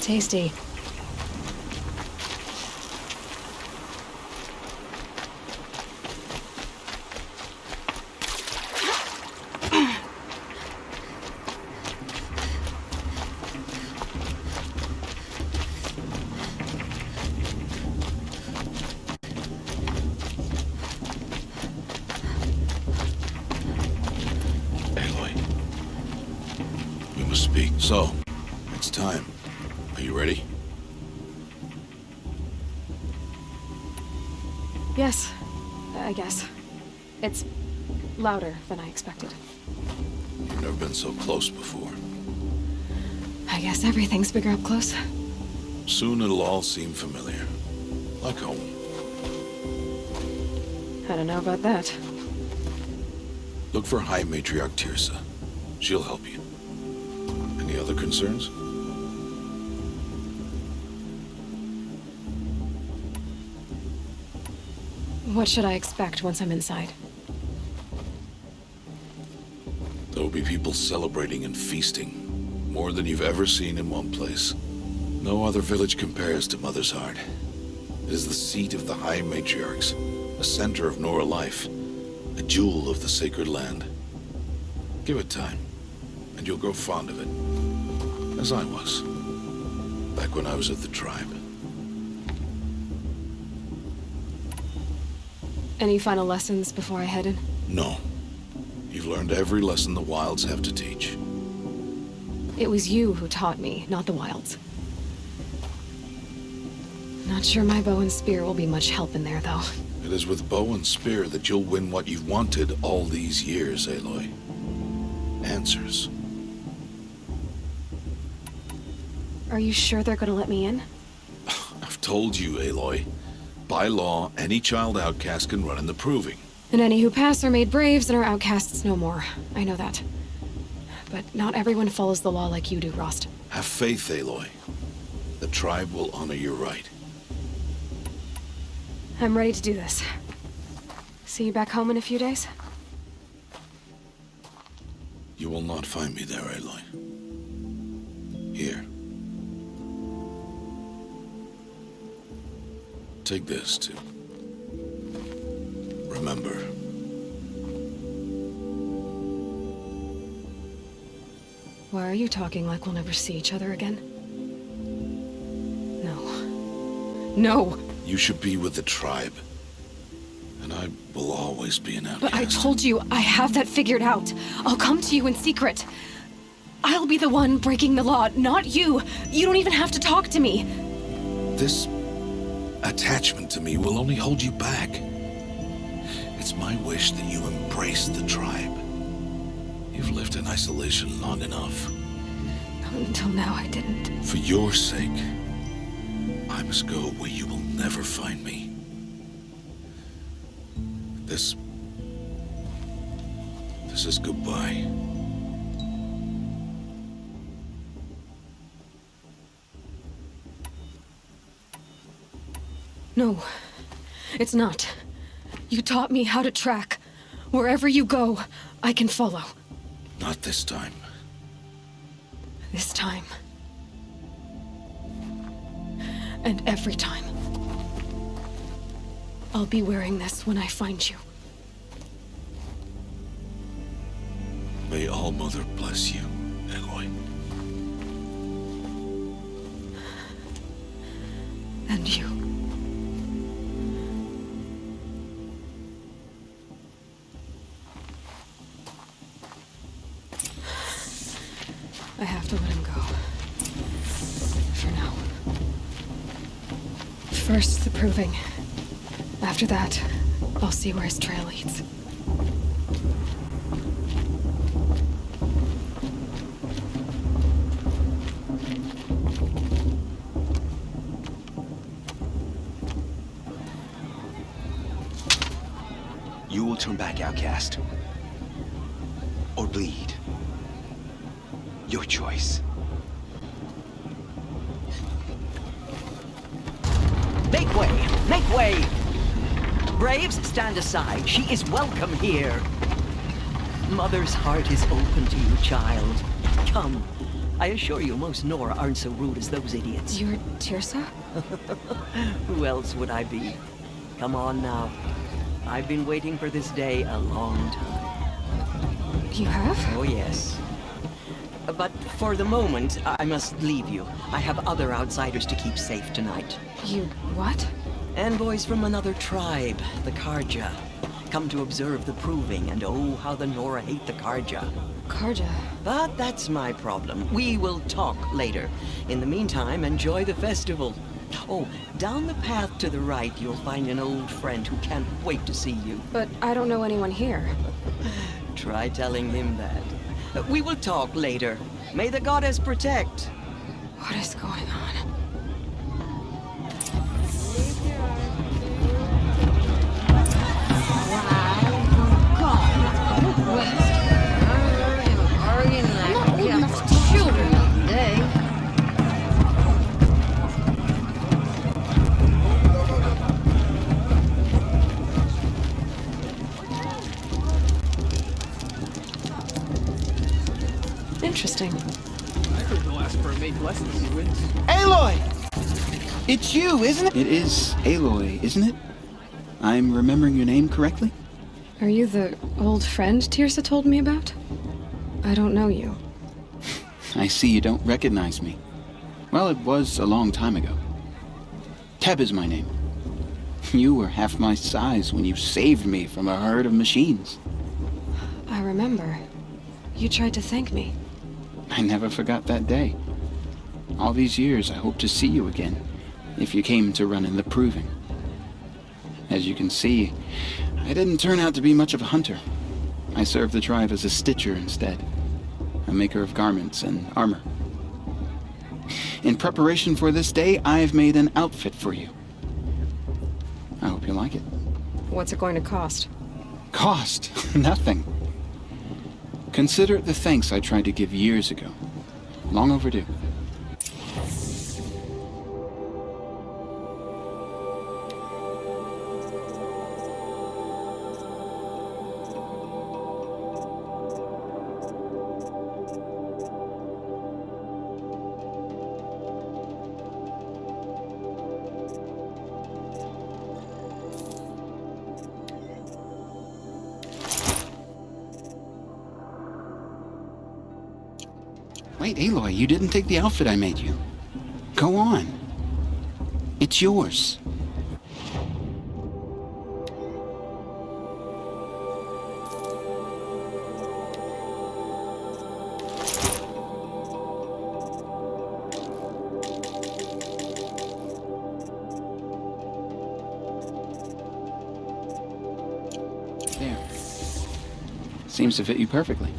Tasty. So, it's time. Are you ready? Yes, I guess. It's louder than I expected. You've never been so close before. I guess everything's bigger up close. Soon it'll all seem familiar. Like home. I don't know about that. Look for High Matriarch Tirsa. She'll help you. Any other concerns? What should I expect once I'm inside? There'll be people celebrating and feasting. More than you've ever seen in one place. No other village compares to Mother's Heart. It is the seat of the High Matriarchs, a center of Nora life, a jewel of the sacred land. Give it time, and you'll grow fond of it. As I was, back when I was at the tribe. Any final lessons before I head in? No. You've learned every lesson the Wilds have to teach. It was you who taught me, not the Wilds. Not sure my bow and spear will be much help in there, though. It is with bow and spear that you'll win what you've wanted all these years, Aloy. Answers. Are you sure they're gonna let me in? I've told you, Aloy. By law, any child outcast can run in the Proving. And any who pass are made braves and are outcasts no more. I know that. But not everyone follows the law like you do, Rost. Have faith, Aloy. The tribe will honor your right. I'm ready to do this. See you back home in a few days? You will not find me there, Aloy. Here. Take this, too. Remember. Why are you talking like we'll never see each other again? No. No! You should be with the tribe. And I will always be an outcast. But I told you, I have that figured out. I'll come to you in secret. I'll be the one breaking the law, not you. You don't even have to talk to me. This attachment to me will only hold you back. It's my wish that you embrace the tribe. You've lived in isolation long enough. Until now, I didn't. For your sake, I must go where you will never find me. This is goodbye. No, it's not. You taught me how to track. Wherever you go, I can follow. Not this time. This time. And every time. I'll be wearing this when I find you. May All-Mother bless you, Aloy. And you. I have to let him go. For now. First, the Proving. After that, I'll see where his trail leads. You will turn back, outcast. Or bleed. Your choice. Make way! Make way! Braves, stand aside. She is welcome here. Mother's heart is open to you, child. Come. I assure you, most Nora aren't so rude as those idiots. You're Tirsa? Who else would I be? Come on now. I've been waiting for this day a long time. You have? Oh, yes. But for the moment, I must leave you. I have other outsiders to keep safe tonight. You what? Envoys from another tribe, the Karja. Come to observe the proving, and oh, how the Nora hate the Karja. Karja. But that's my problem. We will talk later. In the meantime, enjoy the festival. Oh, down the path to the right, you'll find an old friend who can't wait to see you. But I don't know anyone here. Try telling him that. We will talk later. May the goddess protect. What is going on? Interesting. I heard the last mermaid blesses you wins. Aloy! It's you, isn't it? It is Aloy, isn't it? I'm remembering your name correctly? Are you the old friend Tirsa told me about? I don't know you. I see you don't recognize me. Well, it was a long time ago. Teb is my name. You were half my size when you saved me from a herd of machines. I remember. You tried to thank me. I never forgot that day. All these years, I hope to see you again, if you came to run in the proving. As you can see, I didn't turn out to be much of a hunter. I served the tribe as a stitcher instead, a maker of garments and armor. In preparation for this day, I've made an outfit for you. I hope you like it. What's it going to cost? Cost? Nothing. Consider it the thanks I tried to give years ago. Long overdue. Wait, Aloy, you didn't take the outfit I made you. Go on. It's yours. There. Seems to fit you perfectly.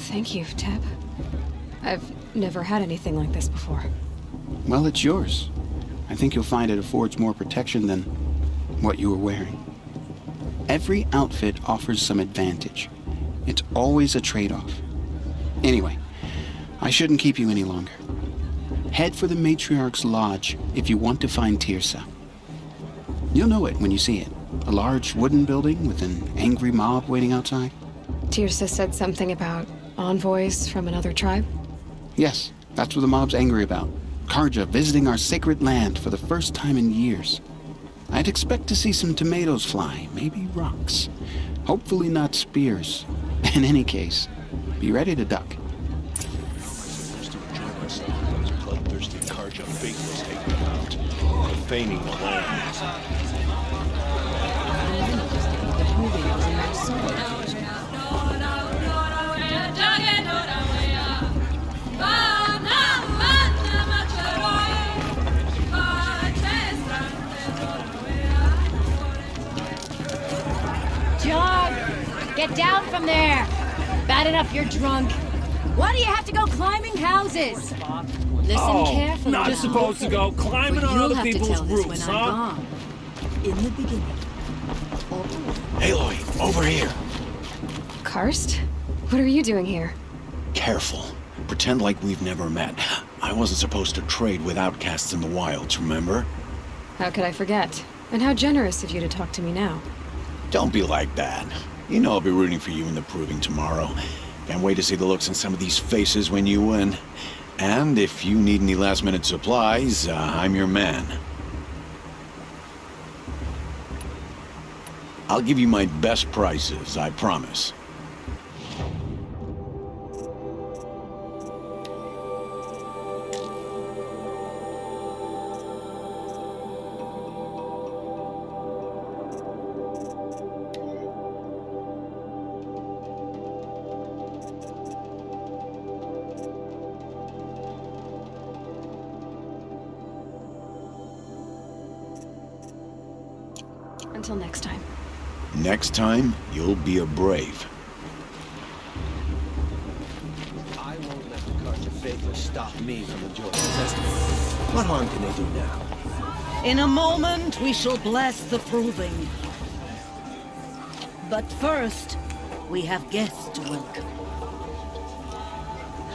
Thank you, Teb. I've never had anything like this before. Well, it's yours. I think you'll find it affords more protection than what you were wearing. Every outfit offers some advantage. It's always a trade-off. Anyway, I shouldn't keep you any longer. Head for the Matriarch's Lodge if you want to find Tirsa. You'll know it when you see it. A large wooden building with an angry mob waiting outside. Tirsa said something about envoys from another tribe? Yes, that's what the mob's angry about. Karja visiting our sacred land for the first time in years. I'd expect to see some tomatoes fly, maybe rocks. Hopefully not spears. In any case, be ready to duck. How am I supposed to enjoy myself when those bloodthirsty Karja faithless take me out? Profaning the land. John, get down from there. Bad enough you're drunk. Why do you have to go climbing houses? Listen carefully. Not now. supposed to go climbing But on you'll other have to people's tell this roofs, when huh? I'm gone. In the beginning. Aloy, over here. Karst? What are you doing here? Careful. Pretend like we've never met. I wasn't supposed to trade with outcasts in the wilds, remember? How could I forget? And how generous of you to talk to me now. Don't be like that. You know I'll be rooting for you in the proving tomorrow. Can't wait to see the looks on some of these faces when you win. And if you need any last-minute supplies, I'm your man. I'll give you my best prices, I promise. Until next time. Next time, you'll be a brave. I won't let the Karja Faithless stop me from enjoying the festival. What harm can they do now? In a moment, we shall bless the proving. But first, we have guests to welcome.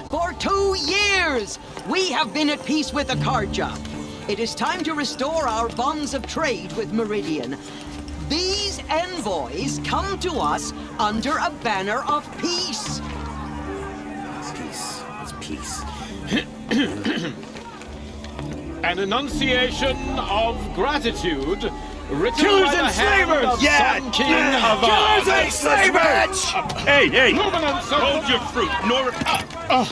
For 2 years, we have been at peace with the Karja. It is time to restore our bonds of trade with Meridian. These envoys come to us under a banner of peace. Peace. It's peace. An enunciation of gratitude written Killers by the and hand slavers! of Sun King of Killers and slavers! Hey, hey! Luminance of Hold your fruit,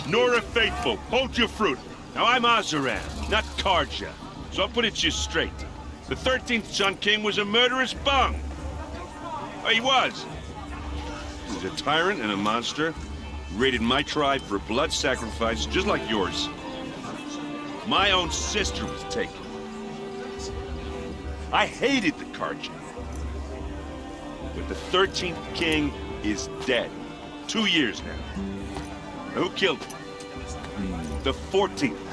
Nora Faithful. Hold your fruit. Now I'm Azaran, not Karja, so I'll put it to you straight. The 13th Sun King was a murderous bung. Oh, he was. He was a tyrant and a monster. Raided my tribe for a blood sacrifice, just like yours. My own sister was taken. I hated the Karja. But the 13th King is dead. 2 years now. Now, who killed him? The 14th.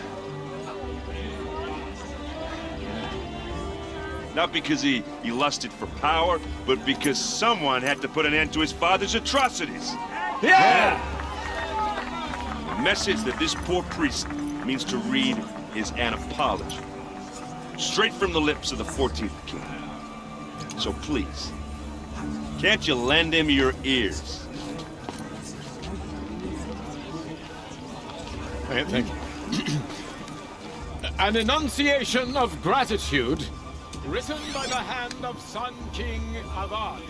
Not because he lusted for power, but because someone had to put an end to his father's atrocities. Yeah! The message that this poor priest means to read is an apology. Straight from the lips of the 14th King. So please, can't you lend him your ears? Thank you. An enunciation of gratitude written by the hand of Sun King Avad,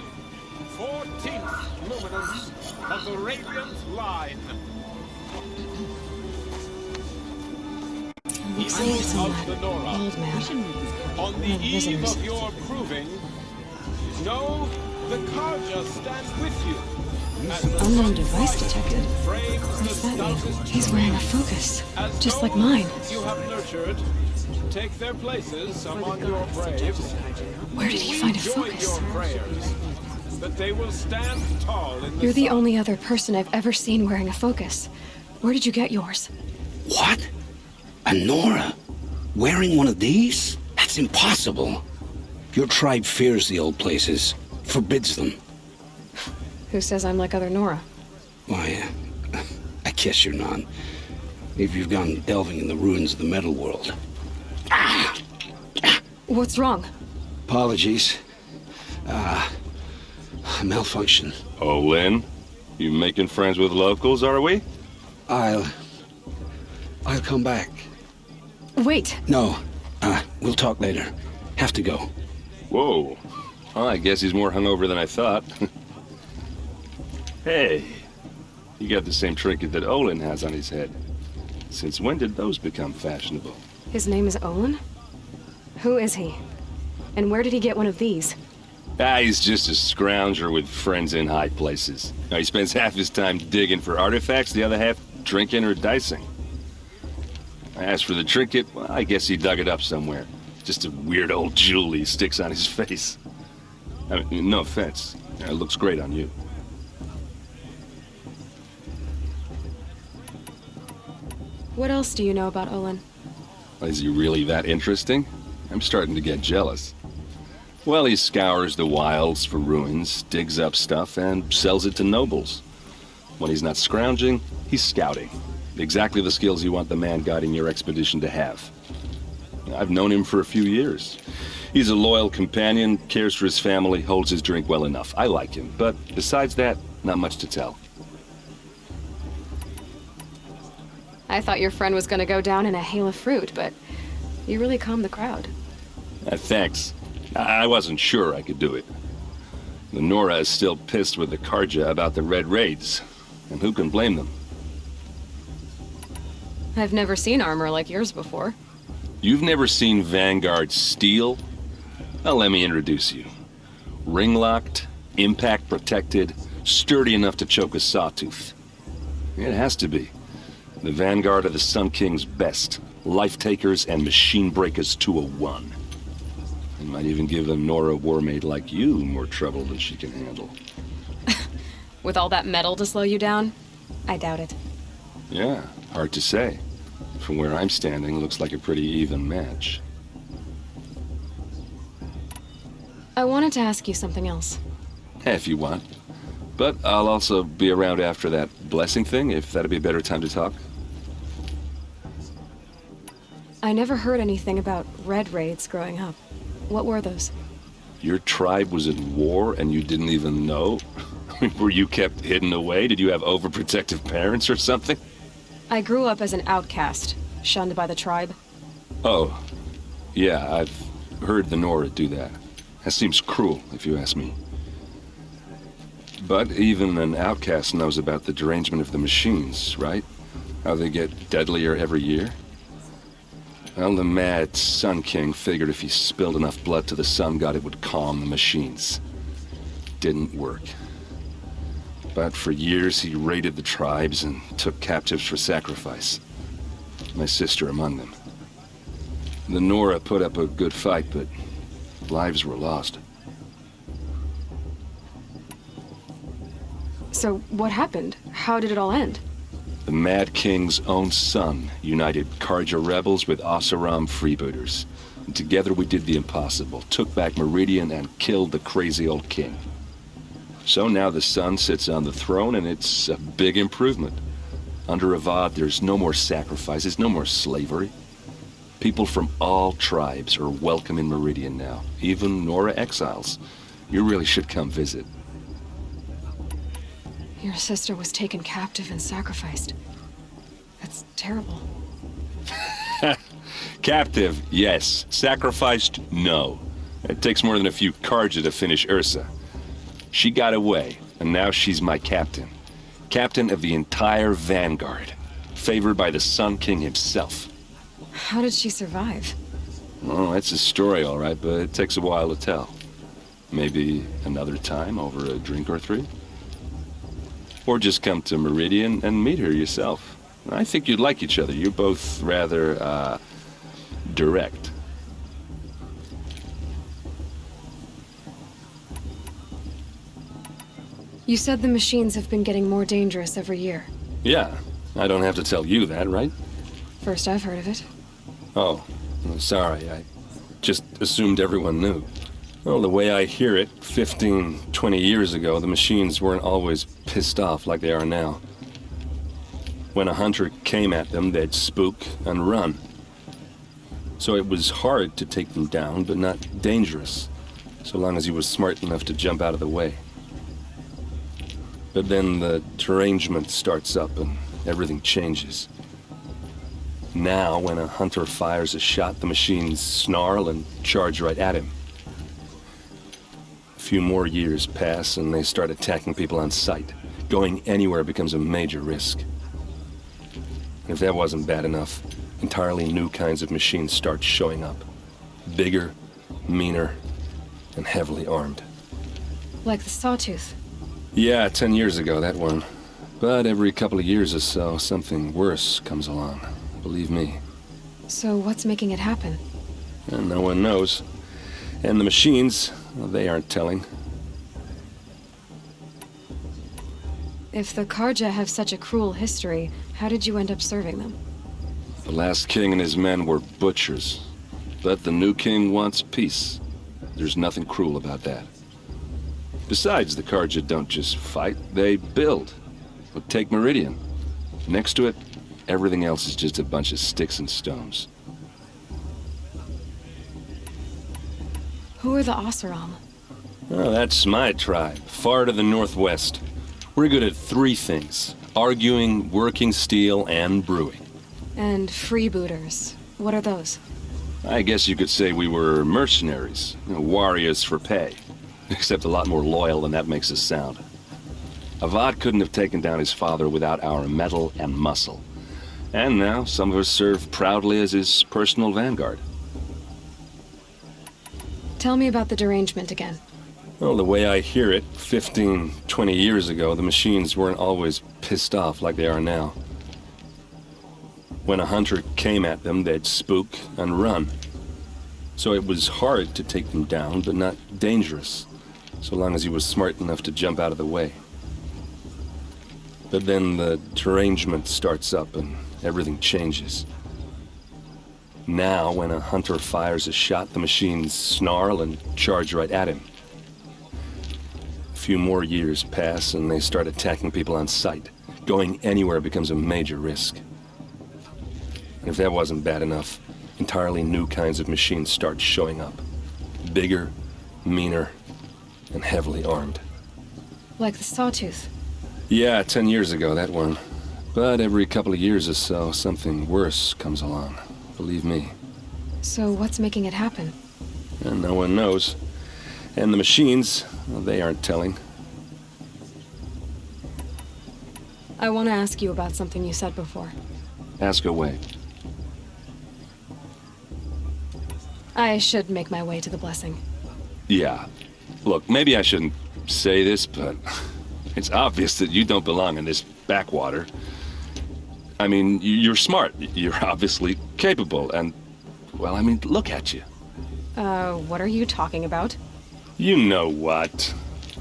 14th luminance of the Radiant Line. People of the Nora, on the eve of your proving, know the Karja stand with you. Unknown device detected. What's that mean? He's wearing a focus, just like mine. You have nurtured, take their places among your braves. Where did he find a Join focus? your prayers, that they will stand tall in the You're the sun. only other person I've ever seen wearing a focus. Where did you get yours? What? A Nora? Wearing one of these? That's impossible. Your tribe fears the old places, forbids them. Who says I'm like other Nora? Why, I guess you're not. If you've gone delving in the ruins of the metal world. What's wrong? Apologies. Malfunction. Oh, Lynn? You making friends with locals, are we? I'll come back. Wait. No, we'll talk later. Have to go. Whoa. Well, I guess he's more hungover than I thought. Hey, you got the same trinket that Olin has on his head. Since when did those become fashionable? His name is Olin? Who is he? And where did he get one of these? He's just a scrounger with friends in high places. Now, he spends half his time digging for artifacts, the other half drinking or dicing. As for the trinket, well, I guess he dug it up somewhere. Just a weird old jewel he sticks on his face. I mean, no offense. It looks great on you. What else do you know about Olin? Is he really that interesting? I'm starting to get jealous. Well, he scours the wilds for ruins, digs up stuff, and sells it to nobles. When he's not scrounging, he's scouting. Exactly the skills you want the man guiding your expedition to have. I've known him for a few years. He's a loyal companion, cares for his family, holds his drink well enough. I like him, but besides that, not much to tell. I thought your friend was gonna go down in a hail of fruit, but you really calmed the crowd. Thanks. I wasn't sure I could do it. The Nora is still pissed with the Karja about the Red Raids, and who can blame them? I've never seen armor like yours before. You've never seen Vanguard steel? Well, let me introduce you. Ring-locked, impact-protected, sturdy enough to choke a sawtooth. It has to be. The Vanguard are the Sun King's best. Life-takers and machine breakers to a one. They might even give a Nora warmaid like you more trouble than she can handle. With all that metal to slow you down? I doubt it. Yeah, hard to say. From where I'm standing, looks like a pretty even match. I wanted to ask you something else. If you want. But I'll also be around after that blessing thing, if that'd be a better time to talk. I never heard anything about Red Raids growing up. What were those? Your tribe was at war and you didn't even know? Were you kept hidden away? Did you have overprotective parents or something? I grew up as an outcast, shunned by the tribe. Oh, yeah, I've heard the Nora do that. That seems cruel, if you ask me. But even an outcast knows about the derangement of the machines, right? How they get deadlier every year? Well, the mad Sun King figured if he spilled enough blood to the Sun God, it would calm the machines. Didn't work. But for years, he raided the tribes and took captives for sacrifice. My sister among them. The Nora put up a good fight, but lives were lost. So, what happened? How did it all end? The Mad King's own son united Karja rebels with Oseram freebooters. And together we did the impossible, took back Meridian and killed the crazy old king. So now the Sun sits on the throne, and it's a big improvement. Under Avad, there's no more sacrifices, no more slavery. People from all tribes are welcome in Meridian now, even Nora exiles. You really should come visit. Your sister was taken captive and sacrificed. That's terrible. Captive, yes. Sacrificed, no. It takes more than a few Karja to finish Ursa. She got away, and now she's my captain. Captain of the entire Vanguard. Favored by the Sun King himself. How did she survive? Well, that's a story, all right, but it takes a while to tell. Maybe another time over a drink or three? Or just come to Meridian and meet her yourself. I think you'd like each other. You're both rather, direct. You said the machines have been getting more dangerous every year. Yeah, I don't have to tell you that, right? First I've heard of it. Oh, I'm sorry. I just assumed everyone knew. Well, the way I hear it, 15, 20 years ago, the machines weren't always pissed off like they are now. When a hunter came at them, they'd spook and run. So it was hard to take them down, but not dangerous, so long as he was smart enough to jump out of the way. But then the derangement starts up and everything changes. Now, when a hunter fires a shot, the machines snarl and charge right at him. A few more years pass and they start attacking people on sight. Going anywhere becomes a major risk. And if that wasn't bad enough, entirely new kinds of machines start showing up. Bigger, meaner, and heavily armed. Like the Sawtooth. Yeah, 10 years ago, that one. But every couple of years or so, something worse comes along. Believe me. So what's making it happen? And no one knows. And the machines, well, they aren't telling. If the Karja have such a cruel history, how did you end up serving them? The last king and his men were butchers. But the new king wants peace. There's nothing cruel about that. Besides, the Karja don't just fight, they build. But take Meridian. Next to it, everything else is just a bunch of sticks and stones. Who are the Oseram? Oh, that's my tribe, far to the northwest. We're good at three things: arguing, working steel, and brewing. And freebooters. What are those? I guess you could say we were mercenaries, warriors for pay. Except a lot more loyal than that makes us sound. Avad couldn't have taken down his father without our metal and muscle. And now some of us serve proudly as his personal vanguard. Tell me about the derangement again. Well, the way I hear it, 15, 20 years ago, the machines weren't always pissed off like they are now. When a hunter came at them, they'd spook and run. So it was hard to take them down, but not dangerous, so long as he was smart enough to jump out of the way. But then the derangement starts up and everything changes. Now, when a hunter fires a shot, the machines snarl and charge right at him. A few more years pass and they start attacking people on sight. Going anywhere becomes a major risk. And if that wasn't bad enough, entirely new kinds of machines start showing up. Bigger, meaner, and heavily armed. Like the Sawtooth. Yeah, 10 years ago, that one. But every couple of years or so, something worse comes along. Believe me. So what's making it happen? And no one knows. And the machines, well, they aren't telling. I want to ask you about something you said before. Ask away. I should make my way to the blessing. Yeah. Look, maybe I shouldn't say this, but it's obvious that you don't belong in this backwater. I mean, you're smart. You're obviously capable, and, well, I mean, look at you. What are you talking about? You know what.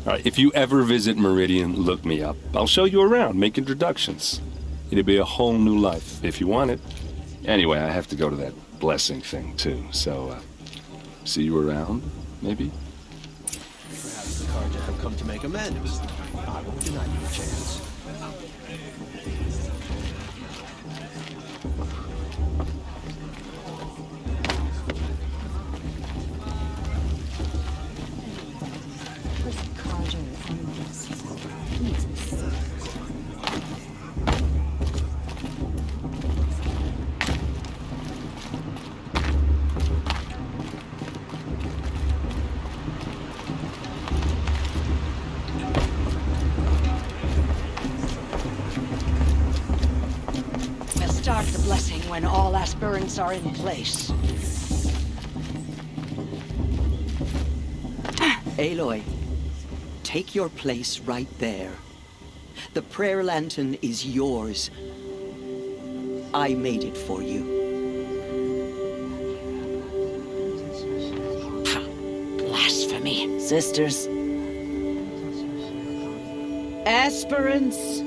All right, if you ever visit Meridian, look me up. I'll show you around, make introductions. It'll be a whole new life, if you want it. Anyway, I have to go to that blessing thing, too, so, see you around, maybe? Perhaps the Karja have come to make amends. I won't deny you a chance. Start the blessing when all aspirants are in place. Aloy, take your place right there. The prayer lantern is yours. I made it for you. Blasphemy. Sisters. Aspirants,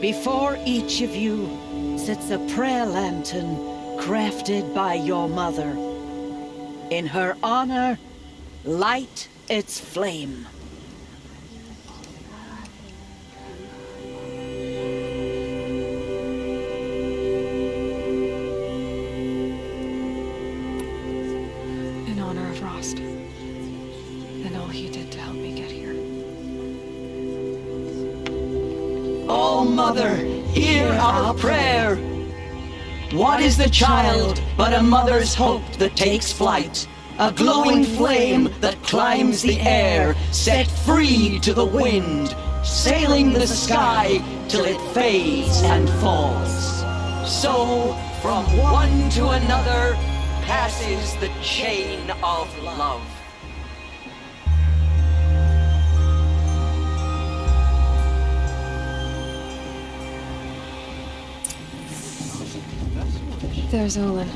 before each of you sits a prayer lantern crafted by your mother. In her honor, light its flame. In honor of Rost. And all he did to help me get here. Oh, Mother, hear our prayer. What is the child but a mother's hope that takes flight? A glowing flame that climbs the air, set free to the wind, sailing the sky till it fades and falls. So, from one to another, passes the chain of love. There's Olin.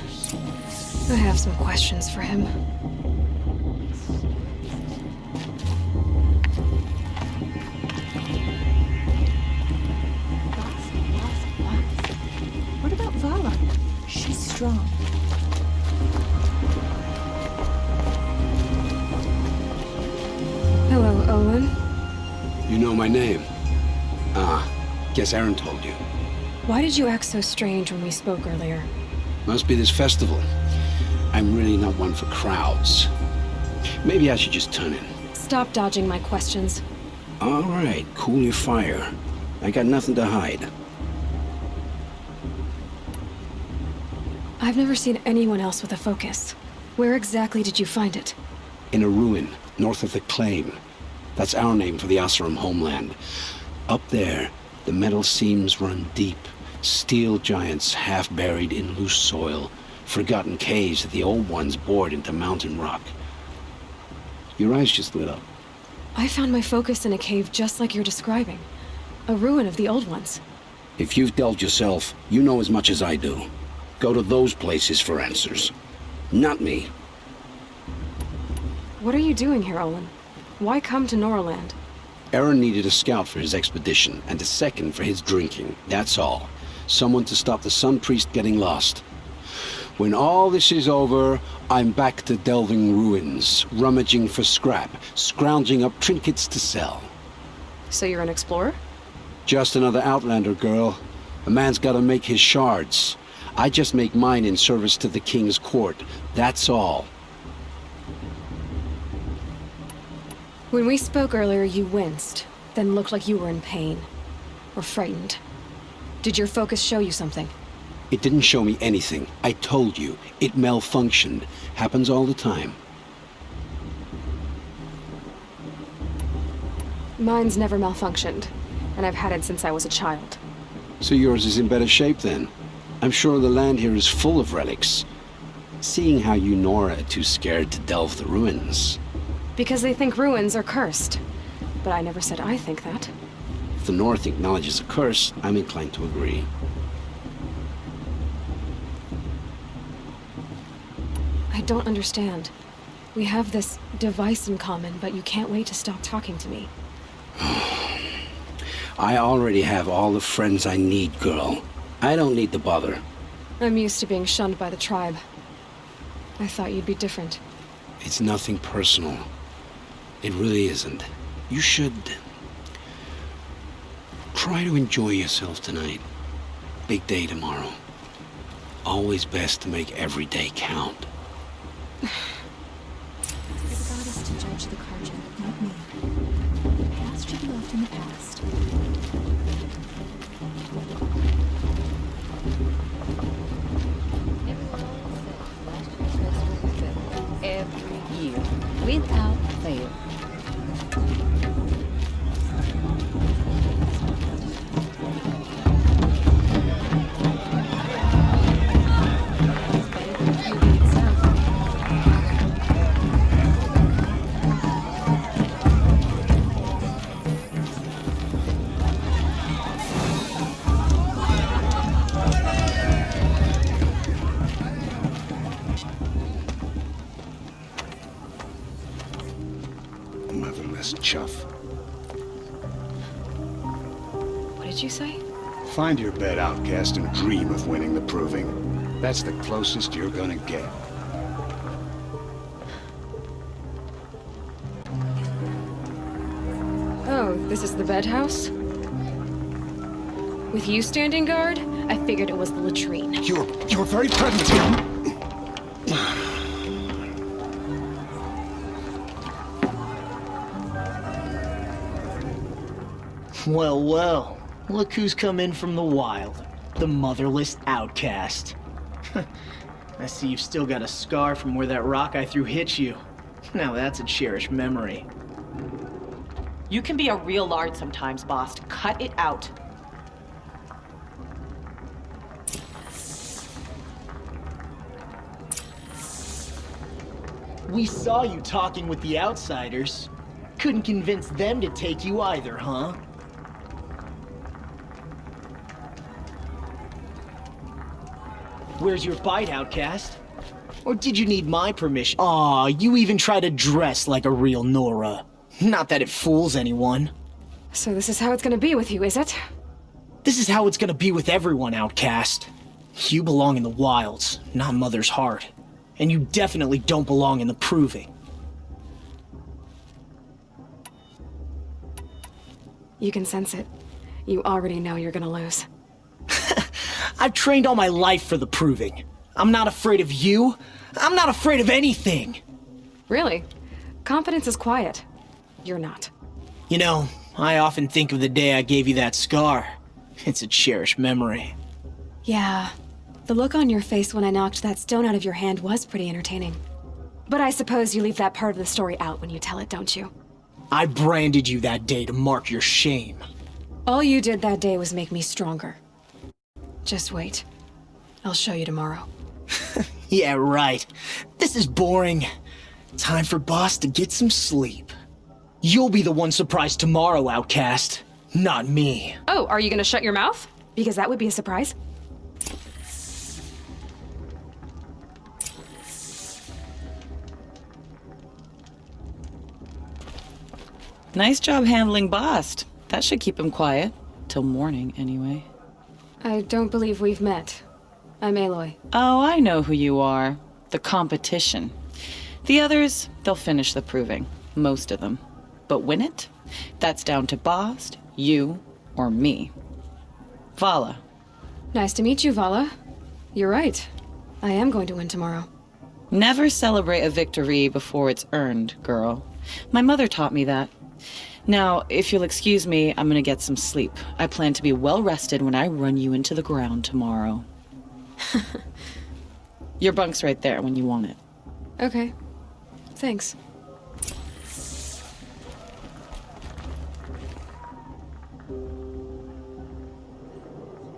I have some questions for him. What about Vala? She's strong. Hello, Olin. You know my name? Ah, guess Aaron told you. Why did you act so strange when we spoke earlier? Must be this festival. I'm really not one for crowds. Maybe I should just turn in. Stop dodging my questions. All right, cool your fire. I got nothing to hide. I've never seen anyone else with a focus. Where exactly did you find it? In a ruin, north of the Claim. That's our name for the Oseram homeland. Up there, the metal seams run deep. Steel giants half buried in loose soil. Forgotten caves that the old ones bored into mountain rock. Your eyes just lit up. I found my focus in a cave just like you're describing. A ruin of the old ones. If you've delved yourself, you know as much as I do. Go to those places for answers. Not me. What are you doing here, Olin? Why come to Noraland? Aaron needed a scout for his expedition, and a second for his drinking. That's all. Someone to stop the Sun Priest getting lost. When all this is over, I'm back to delving ruins, rummaging for scrap, scrounging up trinkets to sell. So you're an explorer? Just another Outlander, girl. A man's gotta make his shards. I just make mine in service to the King's court. That's all. When we spoke earlier, you winced, then looked like you were in pain. Or frightened. Did your focus show you something? It didn't show me anything. I told you. It malfunctioned. Happens all the time. Mine's never malfunctioned, and I've had it since I was a child. So yours is in better shape then. I'm sure the land here is full of relics. Seeing how you Nora are too scared to delve the ruins. Because they think ruins are cursed. But I never said I think that. If the North acknowledges a curse, I'm inclined to agree. I don't understand. We have this device in common, but you can't wait to stop talking to me. I already have all the friends I need, girl. I don't need the bother. I'm used to being shunned by the tribe. I thought you'd be different. It's nothing personal. It really isn't. You should try to enjoy yourself tonight. Big day tomorrow. Always best to make every day count. The goddess to judge the Karja, not me. The past should be left in the past. Every year, without fail. Motherless chuff. What did you say? Find your bed, outcast, and dream of winning the proving. That's the closest you're gonna get. Oh, this is the bed house? With you standing guard, I figured it was the latrine. You're very present here. Well, well. Look who's come in from the wild. The motherless outcast. I see you've still got a scar from where that rock I threw hit you. Now that's a cherished memory. You can be a real lard sometimes, boss. Cut it out. We saw you talking with the outsiders. Couldn't convince them to take you either, huh? Where's your bite, outcast? Or did you need my permission? Aw, you even try to dress like a real Nora. Not that it fools anyone. So this is how it's gonna be with you, is it? This is how it's gonna be with everyone, outcast. You belong in the wilds, not Mother's heart. And you definitely don't belong in the proving. You can sense it. You already know you're gonna lose. I've trained all my life for the proving. I'm not afraid of you. I'm not afraid of anything. Really? Confidence is quiet. You're not. You know, I often think of the day I gave you that scar. It's a cherished memory. Yeah, The look on your face when I knocked that stone out of your hand was pretty entertaining. But I suppose you leave that part of the story out when you tell it, don't you? I branded you that day to mark your shame. All you did that day was make me stronger. Just wait. I'll show you tomorrow. Yeah, right. This is boring. Time for Boss to get some sleep. You'll be the one surprised tomorrow, Outcast. Not me. Oh, are you gonna shut your mouth? Because that would be a surprise. Nice job handling Bast. That should keep him quiet. Till morning, anyway. I don't believe we've met. I'm Aloy. Oh, I know who you are. The competition. The others, they'll finish the proving. Most of them. But win it? That's down to Bast, you, or me. Vala. Nice to meet you, Vala. You're right. I am going to win tomorrow. Never celebrate a victory before it's earned, girl. My mother taught me that. Now, if you'll excuse me, I'm gonna get some sleep. I plan to be well rested when I run you into the ground tomorrow. Your bunk's right there when you want it. Okay. Thanks.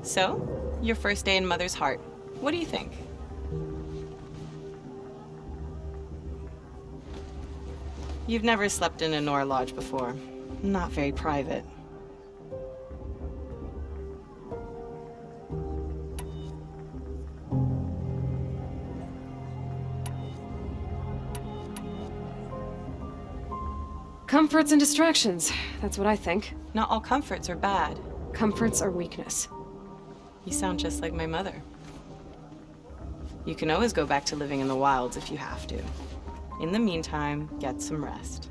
So, your first day in Mother's Heart. What do you think? You've never slept in a Nora Lodge before. Not very private. Comforts and distractions. That's what I think. Not all comforts are bad. Comforts are weakness. You sound just like my mother. You can always go back to living in the wilds if you have to. In the meantime, get some rest.